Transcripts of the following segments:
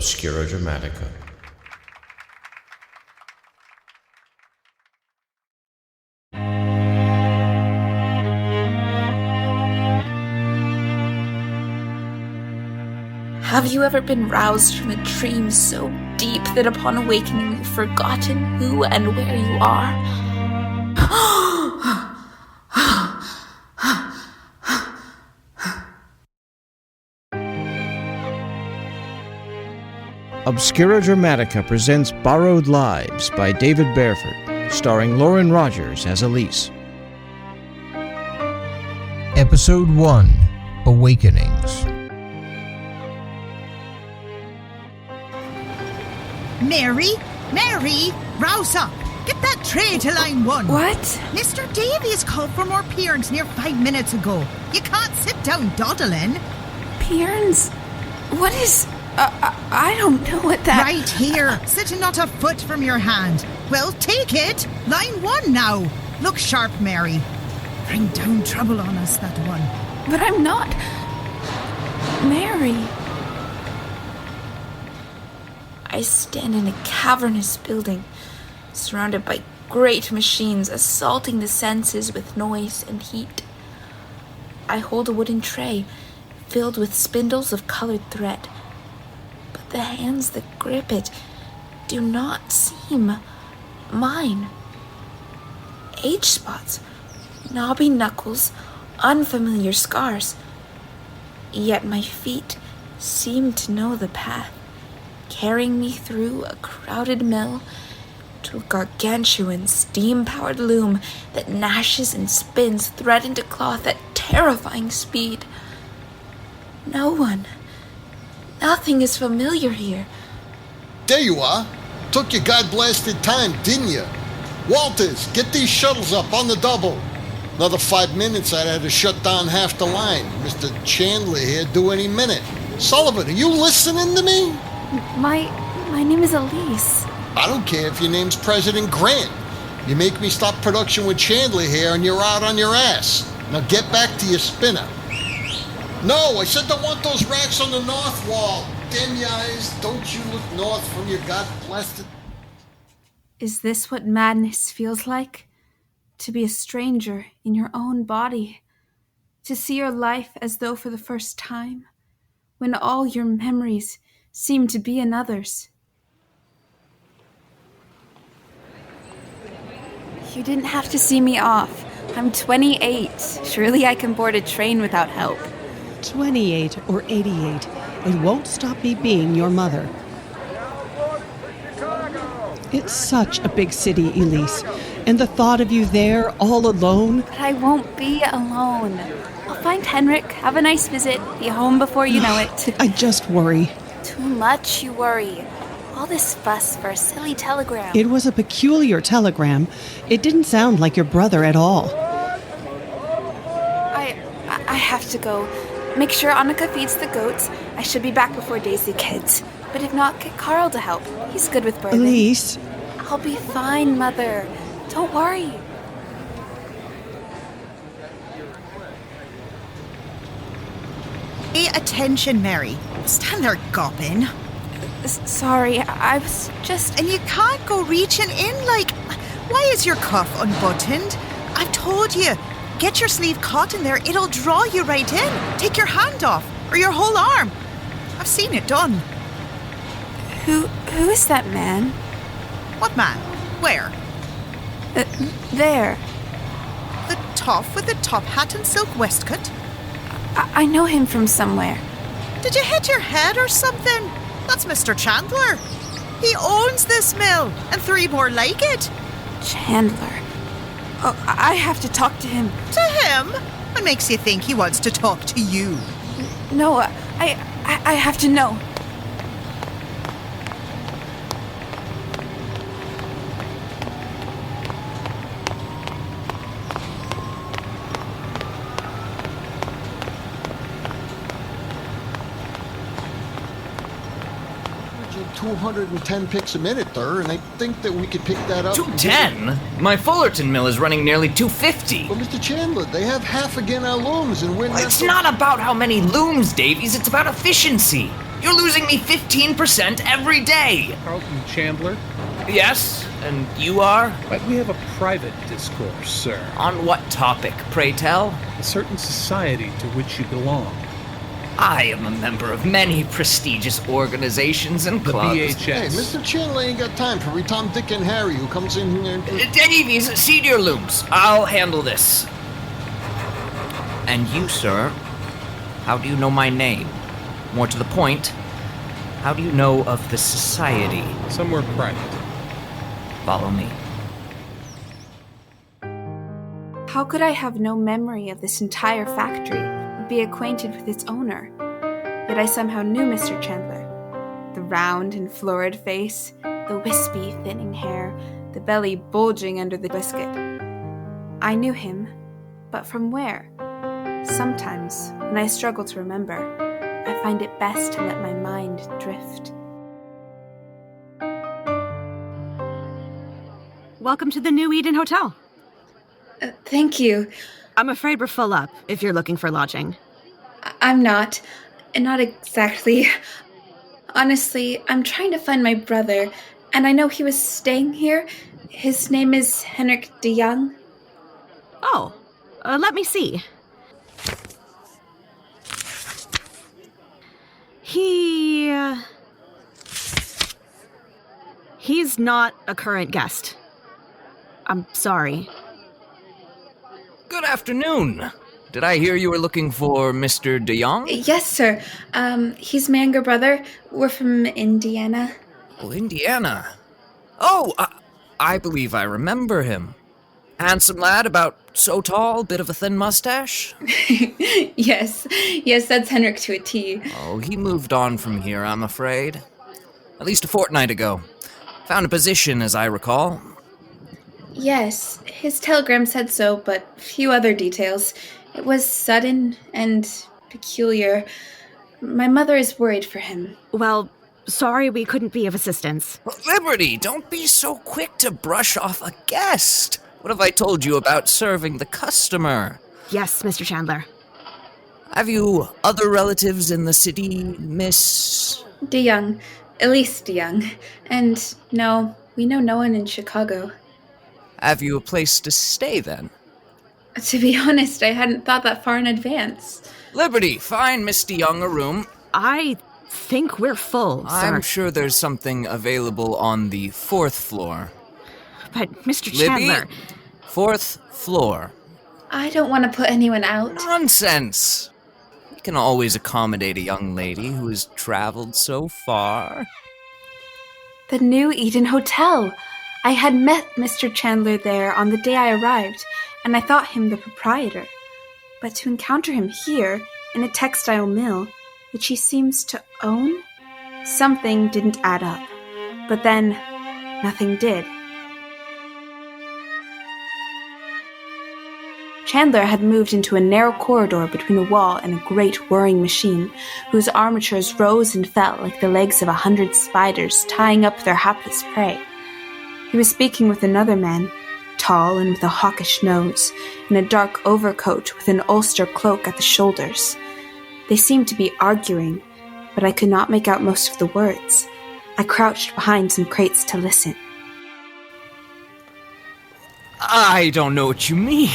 Obscura Dramatica. Have you ever been roused from a dream so deep that upon awakening you've forgotten who and where you are? Obscura Dramatica presents Borrowed Lives by David Bareford, starring Lauren Rogers as Elise. Episode 1, Awakenings. Mary, rouse up. Get that tray to line 1. What? Mr. Davies called for more pearns near 5 minutes ago. You can't sit down dawdling. Pearns? What is... I don't know what that... Right here, sitting not a foot from your hand. Well, take it. Line 1 now. Look sharp, Mary. Bring down trouble on us, that one. But I'm not... Mary... I stand in a cavernous building, surrounded by great machines assaulting the senses with noise and heat. I hold a wooden tray filled with spindles of colored thread, but the hands that grip it do not seem mine. Age spots, knobby knuckles, unfamiliar scars. Yet my feet seem to know the path, carrying me through a crowded mill to a gargantuan steam-powered loom that gnashes and spins thread into cloth at terrifying speed. No one, nothing is familiar here. There you are. Took you God-blasted time, didn't you? Walters, get these shuttles up on the double. Another 5 minutes, I'd have to shut down half the line. Mr. Chandler here due any minute. Sullivan, are you listening to me? My name is Elise. I don't care if your name's President Grant. You make me stop production with Chandler here and you're out on your ass. Now get back to your spinner. No, I said don't want those racks on the north wall. Damn your eyes, don't you look north from your God-blasted... Is this what madness feels like? To be a stranger in your own body? To see your life as though for the first time? When all your memories seem to be another's. You didn't have to see me off. I'm 28. Surely I can board a train without help. 28 or 88. It won't stop me being your mother. It's such a big city, Elise. And the thought of you there, all alone... But I won't be alone. I'll find Henrik, have a nice visit, be home before you know it. I just worry. Too much you worry. All this fuss for a silly telegram. It was a peculiar telegram. It didn't sound like your brother at all. I have to go. Make sure Annika feeds the goats. I should be back before Daisy kids. But if not, get Carl to help. He's good with birthing. Elise. I'll be fine, Mother. Don't worry. Pay attention, Mary. Stand there gawping. Sorry, I was just... And you can't go reaching in like... Why is your cuff unbuttoned? I've told you. Get your sleeve caught in there. It'll draw you right in. Take your hand off. Or your whole arm. I've seen it done. Who is that man? What man? Where? There. The toff with the top hat and silk waistcoat? I know him from somewhere. Did you hit your head or something? That's Mr. Chandler. He owns this mill, and 3 more like it. Chandler. Oh, I have to talk to him. To him? What makes you think he wants to talk to you? No, I have to know. Averaging 210 picks a minute, there, and I think that we could pick that up. 210? My Fullerton mill is running nearly 250. But Mr. Chandler, they have half again our looms, and we're not... It's not about how many looms, Davies. It's about efficiency. You're losing me 15% every day. Carlton Chandler? Yes, and you are? But we have a private discourse, sir. On what topic, pray tell? A certain society to which you belong. I am a member of many prestigious organizations and The clubs. BHS. Hey, Mr. Chandler ain't got time for every Tom, Dick, and Harry who comes in here and... Davies, see to your looms. I'll handle this. And you, sir, how do you know my name? More to the point, how do you know of the society? Somewhere private. Follow me. How could I have no memory of this entire factory and be acquainted with its owner? Yet I somehow knew Mr. Chandler. The round and florid face, the wispy, thinning hair, the belly bulging under the biscuit. I knew him, but from where? Sometimes, when I struggle to remember, I find it best to let my mind drift. Welcome to the New Eden Hotel. Thank you. I'm afraid we're full up if you're looking for lodging. I'm not. Not exactly. Honestly, I'm trying to find my brother, and I know he was staying here. His name is Henrik DeJong. Oh, let me see. He's not a current guest. I'm sorry. Good afternoon. Did I hear you were looking for Mr. DeJong? Yes, sir. He's my younger brother. We're from Indiana. Oh, Indiana. Oh, I believe I remember him. Handsome lad, about so tall, bit of a thin mustache. Yes, that's Henrik to a T. Oh, he moved on from here, I'm afraid. At least a fortnight ago. Found a position, as I recall. Yes, his telegram said so, but few other details. It was sudden and peculiar. My mother is worried for him. Well, sorry we couldn't be of assistance. Liberty, don't be so quick to brush off a guest. What have I told you about serving the customer? Yes, Mr. Chandler. Have you other relatives in the city, Miss... DeJong. Elise DeJong. And no, we know no one in Chicago. Have you a place to stay, then? To be honest, I hadn't thought that far in advance. Liberty, find Miss DeJong a room. I think we're full, sir. I'm sure there's something available on the 4th floor. But, Mr. Libby, Chandler... 4th floor. I don't want to put anyone out. Nonsense! You can always accommodate a young lady who has traveled so far. The New Eden Hotel! I had met Mr. Chandler there on the day I arrived, and I thought him the proprietor. But to encounter him here, in a textile mill, which he seems to own? Something didn't add up. But then, nothing did. Chandler had moved into a narrow corridor between a wall and a great whirring machine, whose armatures rose and fell like the legs of 100 spiders tying up their hapless prey. He was speaking with another man, tall and with a hawkish nose, in a dark overcoat with an ulster cloak at the shoulders. They seemed to be arguing, but I could not make out most of the words. I crouched behind some crates to listen. I don't know what you mean.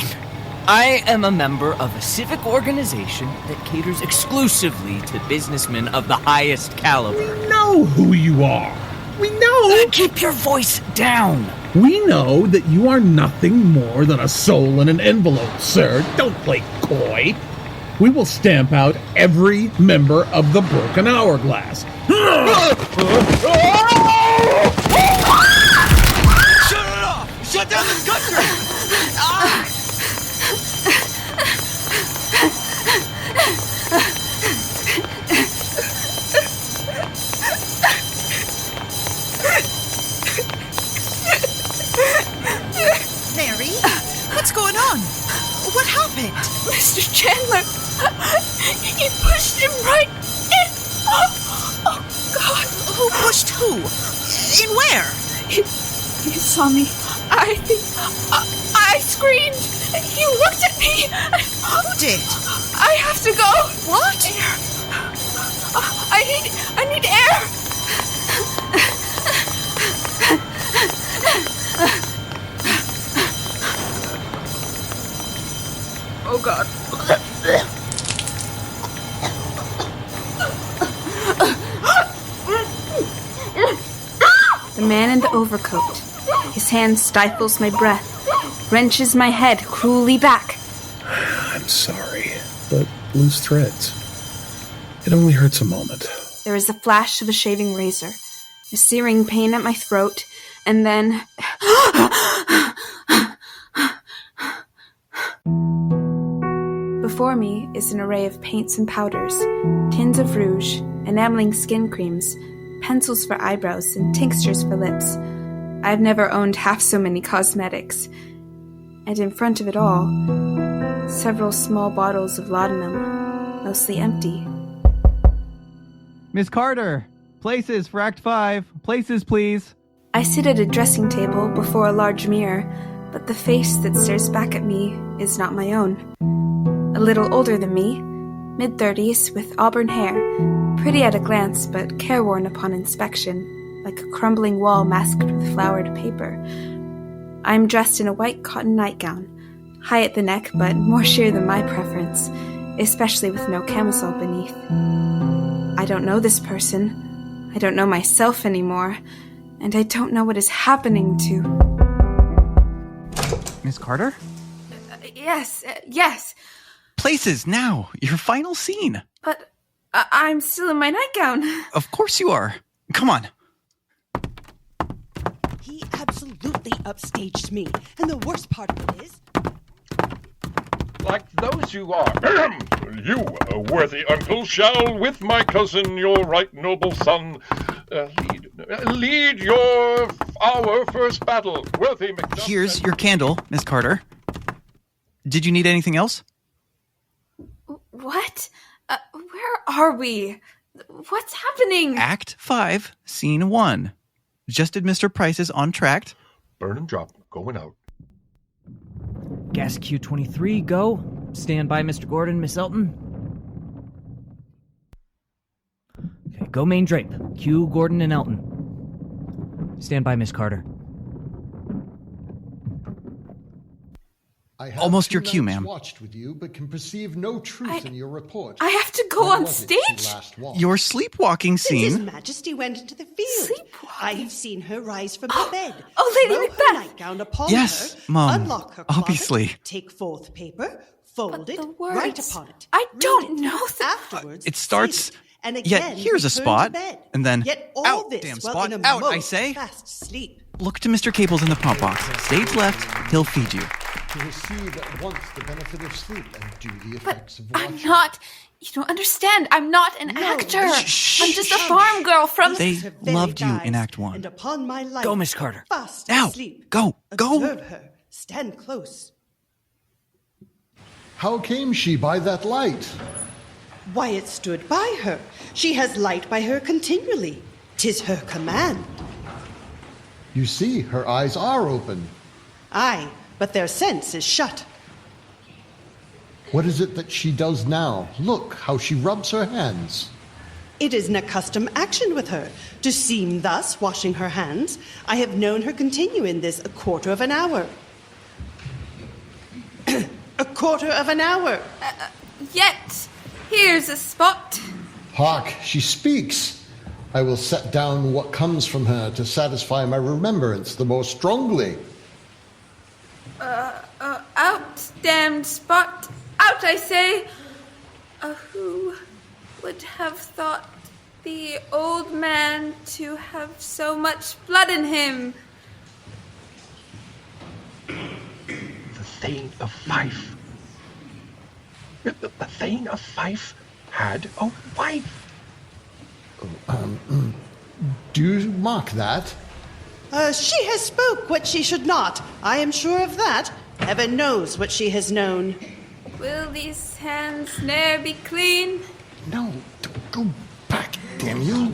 I am a member of a civic organization that caters exclusively to businessmen of the highest caliber. We know who you are. We know. Keep your voice down. We know that you are nothing more than a soul in an envelope, sir. Don't play coy. We will stamp out every member of the Broken Hourglass. Shut it off! Shut down this country! Mary, what's going on? What happened? Mr. Chandler! He pushed him right in! Oh, God! Who pushed who? In where? He saw me. I screamed. He looked at me. Who did? I have to go. What? I need air! Oh God. The man in the overcoat. His hand stifles my breath, wrenches my head cruelly back. I'm sorry, but loose threads. It only hurts a moment. There is a flash of a shaving razor, a searing pain at my throat, and then... Before me is an array of paints and powders, tins of rouge, enameling skin creams, pencils for eyebrows, and tinctures for lips. I've never owned half so many cosmetics. And in front of it all, several small bottles of laudanum, mostly empty. Miss Carter, places for Act 5. Places, please. I sit at a dressing table before a large mirror, but the face that stares back at me is not my own. A little older than me, mid-30s, with auburn hair, pretty at a glance but careworn upon inspection, like a crumbling wall masked with flowered paper. I am dressed in a white cotton nightgown, high at the neck but more sheer than my preference, especially with no camisole beneath. I don't know this person, I don't know myself anymore, and I don't know what is happening to... Miss Carter? Yes. Places, now! Your final scene! But I'm still in my nightgown. Of course you are. Come on. He absolutely upstaged me. And the worst part of it is... Like those you are. You, worthy uncle, shall, with my cousin, your right noble son, lead our first battle. Worthy Macduff. Here's your candle, Miss Carter. Did you need anything else? What? Where are we? What's happening? Act 5, Scene 1. Just did Mr. Price's on tract. Burn and drop, going out. Gas Q23, go. Stand by, Mr. Gordon, Miss Elton. Okay, go main drape. Q, Gordon, and Elton. Stand by, Miss Carter. I have Almost your two cue, nights ma'am. watched with you, but can perceive no truth in your report. I have to go When on was it she stage? last walked? Your sleepwalking His scene. Majesty went into the field. I have seen her rise from the bed. Oh, Lady throw Macbeth! her nightgown upon Yes, her, Mum, unlock her closet, obviously. take forth paper, fold But it, the words, write upon it. I read don't it. know the... Afterwards, It starts. seal it, and Yet again here's a return spot, to bed. and then Yet all out, this damn while spot, in a out, I most say. fast sleep. Look to Mr. Cables in the prompt box. Stage left, he'll feed you. To receive at once the benefit of sleep and do the effects of watching. I'm not... You don't understand. I'm not an actor. Shh, I'm just a farm girl from... They Her very loved you eyes, in Act 1. And upon my life, Go, Miss Carter. Fast Now, asleep. go. Observe her. Stand close. How came she by that light? Why, it stood by her. She has light by her continually. 'Tis her command. You see, her eyes are open. Aye, but their sense is shut. What is it that she does now? Look how she rubs her hands. It is an accustomed action with her, to seem thus washing her hands. I have known her continue in this a quarter of an hour. A quarter of an hour. Yet, here's a spot. Hark, she speaks. I will set down what comes from her to satisfy my remembrance the more strongly. Out, damned spot. Out, I say. Who would have thought the old man to have so much blood in him? The Thane of Fife. The Thane of Fife had a wife. Do you mark that? She has spoke what she should not. I am sure of that. Heaven knows what she has known. Will these hands ne'er be clean? No, go back, damn you.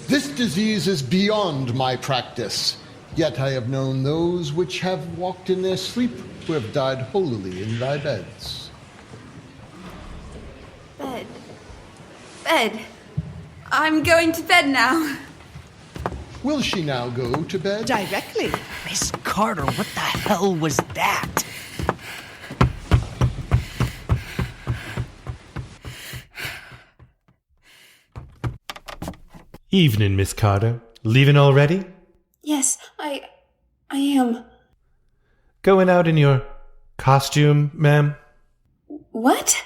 This disease is beyond my practice. Yet I have known those which have walked in their sleep who have died holily in thy beds. Bed. bed. I'm going to bed now. Will she now go to bed? Directly. Miss Carter, what the hell was that? Evening, Miss Carter. Leaving already? Yes, I am. Going out in your costume, ma'am? What?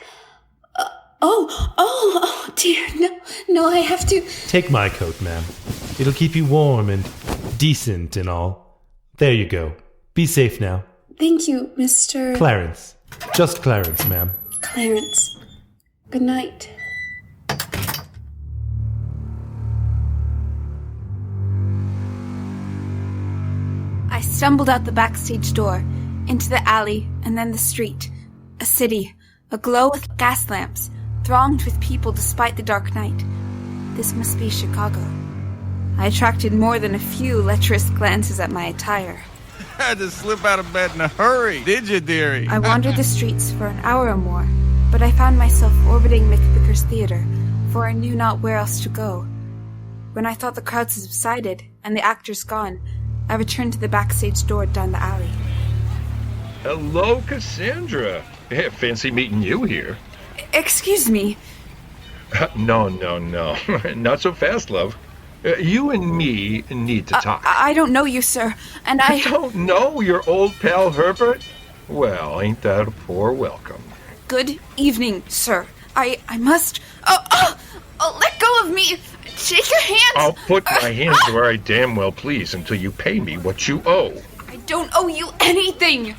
Oh, dear. No, I have to. Take my coat, ma'am. It'll keep you warm and decent and all. There you go. Be safe now. Thank you, Mr. Clarence. Just Clarence, ma'am. Clarence. Good night. I stumbled out the backstage door, into the alley, and then the street. A city, aglow with gas lamps, thronged with people despite the dark night. This must be Chicago. I attracted more than a few lecherous glances at my attire. Had to slip out of bed in a hurry, did you, dearie? I wandered the streets for an hour or more, but I found myself orbiting McVicker's Theater, for I knew not where else to go. When I thought the crowd subsided and the actors gone, I returned to the backstage door down the alley. Hello, Cassandra. Yeah, fancy meeting you here. Excuse me. No. Not so fast, love. You and me need to talk. I don't know you, sir, and I... Don't know your old pal Herbert? Well, ain't that a poor welcome. Good evening, sir. I must... Oh, let go of me! Shake your hands! I'll put my hands where I damn well please until you pay me what you owe. I don't owe you anything!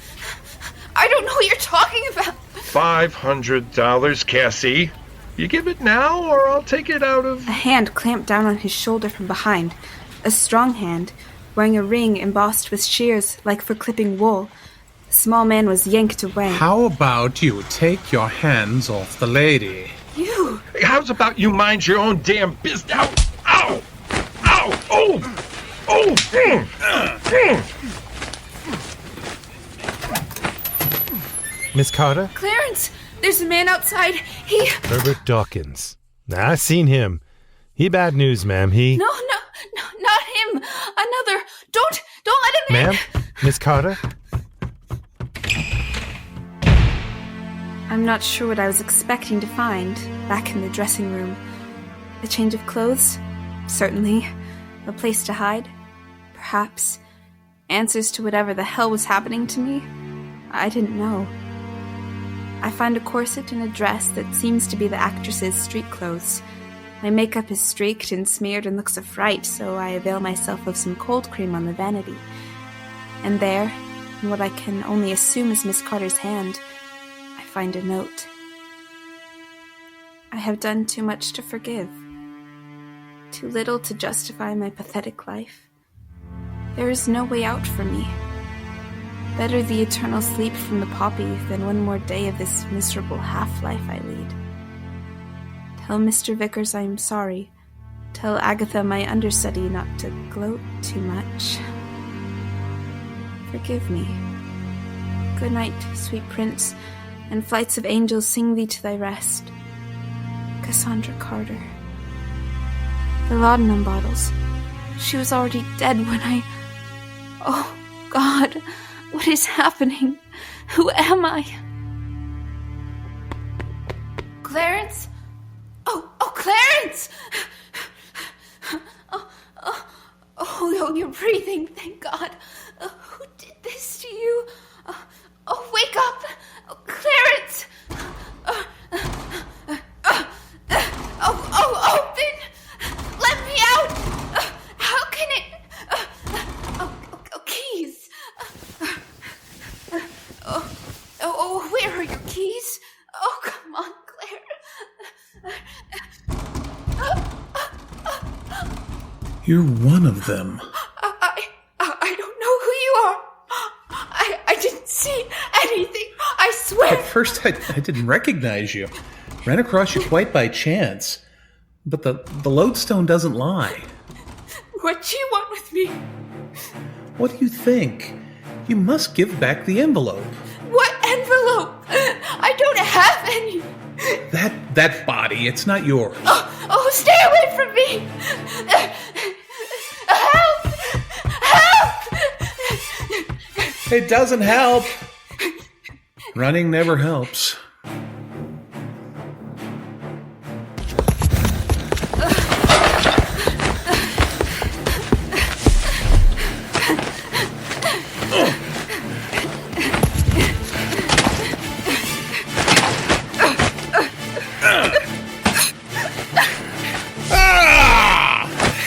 I don't know what you're talking about! $500, Cassie. You give it now, or I'll take it out of... A hand clamped down on his shoulder from behind. A strong hand, wearing a ring embossed with shears like for clipping wool. The small man was yanked away. How about you take your hands off the lady? You! How's about you mind your own damn business? Ow! Ow! Ow! Oh! Oh! Miss Carter? Clarence! There's a man outside. He... Herbert Dawkins. I seen him. He bad news, ma'am. He... No, not him. Another. Don't let him in. Ma'am? Miss Carter? I'm not sure what I was expecting to find back in the dressing room. A change of clothes? Certainly. A place to hide? Perhaps. Answers to whatever the hell was happening to me? I didn't know. I find a corset and a dress that seems to be the actress's street clothes. My makeup is streaked and smeared and looks a fright, so I avail myself of some cold cream on the vanity. And there, in what I can only assume is Miss Carter's hand, I find a note. I have done too much to forgive. Too little to justify my pathetic life. There is no way out for me. Better the eternal sleep from the poppy than one more day of this miserable half-life I lead. Tell Mr. Vickers I am sorry. Tell Agatha, my understudy, not to gloat too much. Forgive me. Good night, sweet prince, and flights of angels sing thee to thy rest. Cassandra Carter. The laudanum bottles. She was already dead when I... Oh, God... What is happening? Who am I? Clarence? Oh, Clarence! Oh, you're breathing, thank God. Who did this to you? Wake up! Clarence! Open! Let me out! How can it... keys! Where are your keys? Oh, come on, Claire. You're one of them. I don't know who you are. I didn't see anything. I swear. At first, I didn't recognize you. Ran across you quite by chance. But the lodestone doesn't lie. What do you want with me? What do you think? You must give back the envelope. What envelope? I don't have any. That body, it's not yours. Stay away from me! Help! Help! It doesn't help. Running never helps.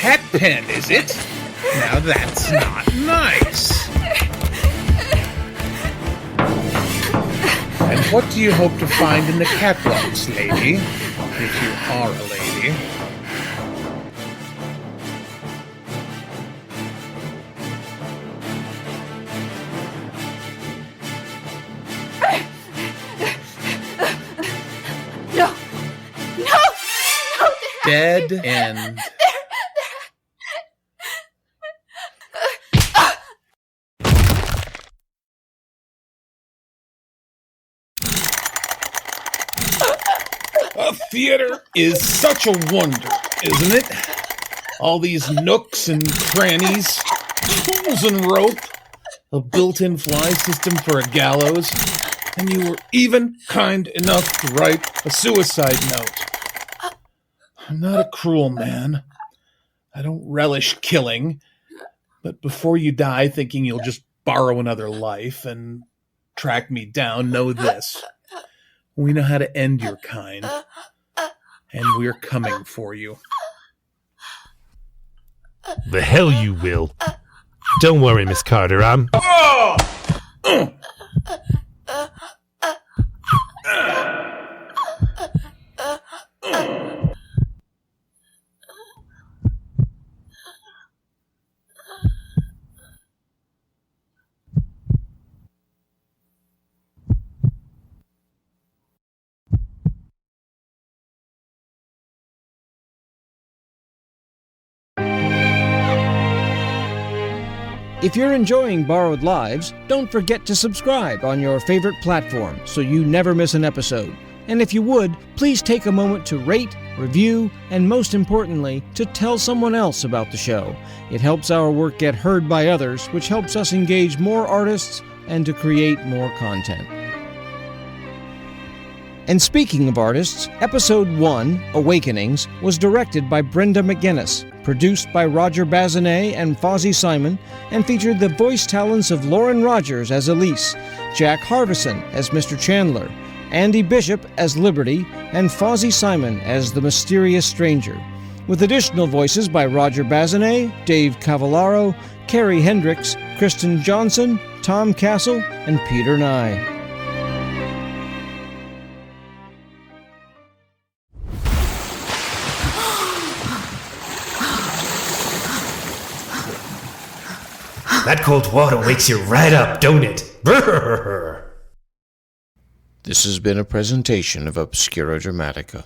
Hat pen, is it? Now that's not nice. And what do you hope to find in the catwalks, lady? If you are a lady. No! No! No! Dead end. A theater is such a wonder, isn't it? All these nooks and crannies, tools and rope, a built-in fly system for a gallows, and you were even kind enough to write a suicide note. I'm not a cruel man. I don't relish killing, but before you die thinking you'll just borrow another life and track me down, know this. We know how to end your kind, and we're coming for you. The hell you will. Don't worry, Miss Carter, I'm... If you're enjoying Borrowed Lives, don't forget to subscribe on your favorite platform so you never miss an episode. And if you would, please take a moment to rate, review, and most importantly, to tell someone else about the show. It helps our work get heard by others, which helps us engage more artists and to create more content. And speaking of artists, Episode 1, Awakenings, was directed by Brenda McGinnis, produced by Roger Bazinet and Fawzy Simon, and featured the voice talents of Lauren Rogers as Elise, Jack Harvison as Mr. Chandler, Andi Bishop as Liberty, and Fawzy Simon as the mysterious stranger, with additional voices by Roger Bazinet, Dave Cavallaro, Carrie Hendricks, Kristen Johnson, Tom Castle, and Peter Nye. That cold water wakes you right up, don't it? Brrr. This has been a presentation of Obscura Dramatica.